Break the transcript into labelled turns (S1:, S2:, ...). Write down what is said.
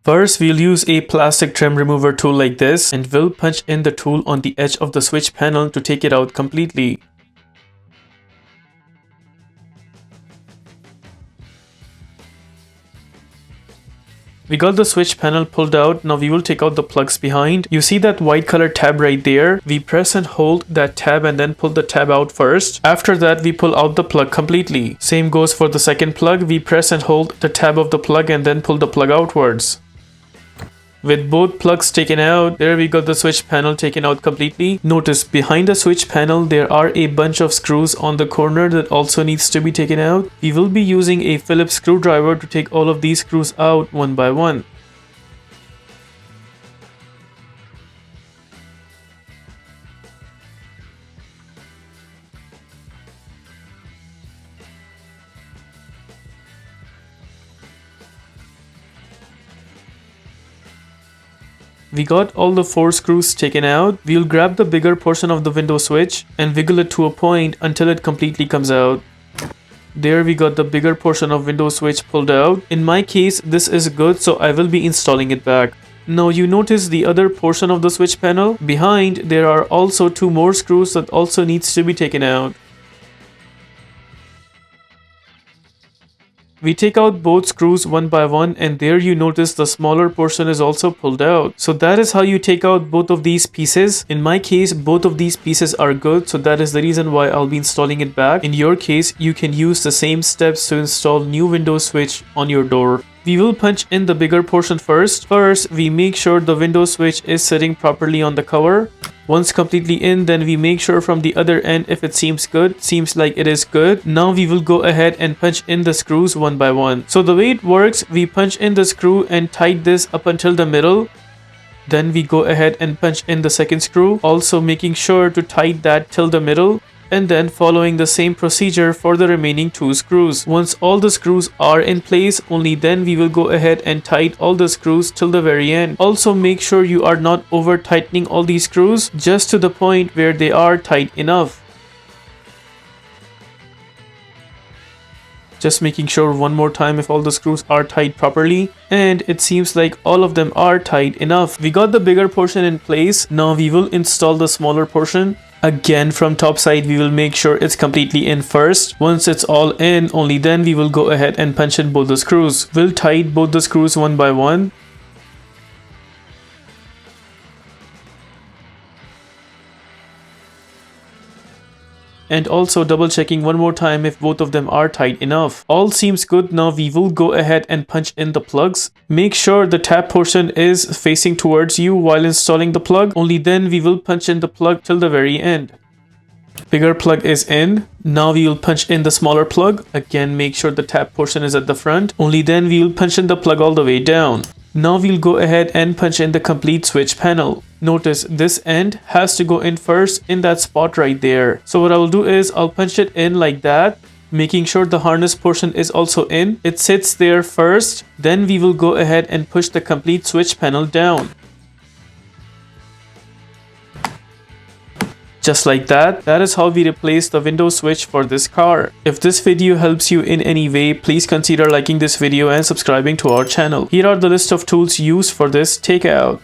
S1: First, we'll use a plastic trim remover tool like this, and we'll punch in the tool on the edge of the switch panel to take it out completely. We got the switch panel pulled out. Now we will take out the plugs behind. You see that white color tab right there? We press and hold that tab and then pull the tab out first. After that, we pull out the plug completely. Same goes for the second plug. We press and hold the tab of the plug and then pull the plug outwards. With both plugs taken out, there we got the switch panel taken out completely. Notice behind the switch panel there are a bunch of screws on the corner that also needs to be taken out. We will be using a Phillips screwdriver to take all of these screws out one by one. We got all the 4 screws taken out. We'll grab the bigger portion of the window switch and wiggle it to a point until it completely comes out. There we got the bigger portion of window switch pulled out. In my case, this is good, so I will be installing it back. Now you notice the other portion of the switch panel. Behind, there are also 2 more screws that also needs to be taken out. We take out both screws one by one, and there you notice the smaller portion is also pulled out. So that is how you take out both of these pieces. In my case, both of these pieces are good, so that is the reason why I'll be installing it back. In your case, you can use the same steps to install new window switch on your door. We will punch in the bigger portion first. First, we make sure the window switch is sitting properly on the cover. Once completely in, then we make sure from the other end if it seems good. Seems like it is good. Now we will go ahead and punch in the screws one by one. So the way it works, we punch in the screw and tighten this up until the middle. Then we go ahead and punch in the second screw, also making sure to tighten that till the middle. And then following the same procedure for the remaining 2 screws. Once all the screws are in place, only then we will go ahead and tighten all the screws till the very end. Also make sure you are not over tightening all these screws, just to the point where they are tight enough. Just making sure one more time if all the screws are tight properly, and it seems like all of them are tight enough. We got the bigger portion in place. Now we will install the smaller portion. Again, from top side, we will make sure it's completely in first. Once it's all in, only then we will go ahead and punch in both the screws. We'll tighten both the screws one by one. And also double checking one more time if both of them are tight enough. All seems good. Now we will go ahead and punch in the plugs. Make sure the tap portion is facing towards you while installing the plug. Only then we will punch in the plug till the very end. Bigger plug is in. Now we will punch in the smaller plug. Again, make sure the tap portion is at the front. Only then we will punch in the plug all the way down. Now we'll go ahead and punch in the complete switch panel. Notice this end has to go in first in that spot right there. So what I will do is I'll punch it in like that, making sure the harness portion is also in. It sits there first. Then we will go ahead and push the complete switch panel down. Just like that. That is how we replace the window switch for this car. If this video helps you in any way, please consider liking this video and subscribing to our channel. Here are the list of tools used for this takeout.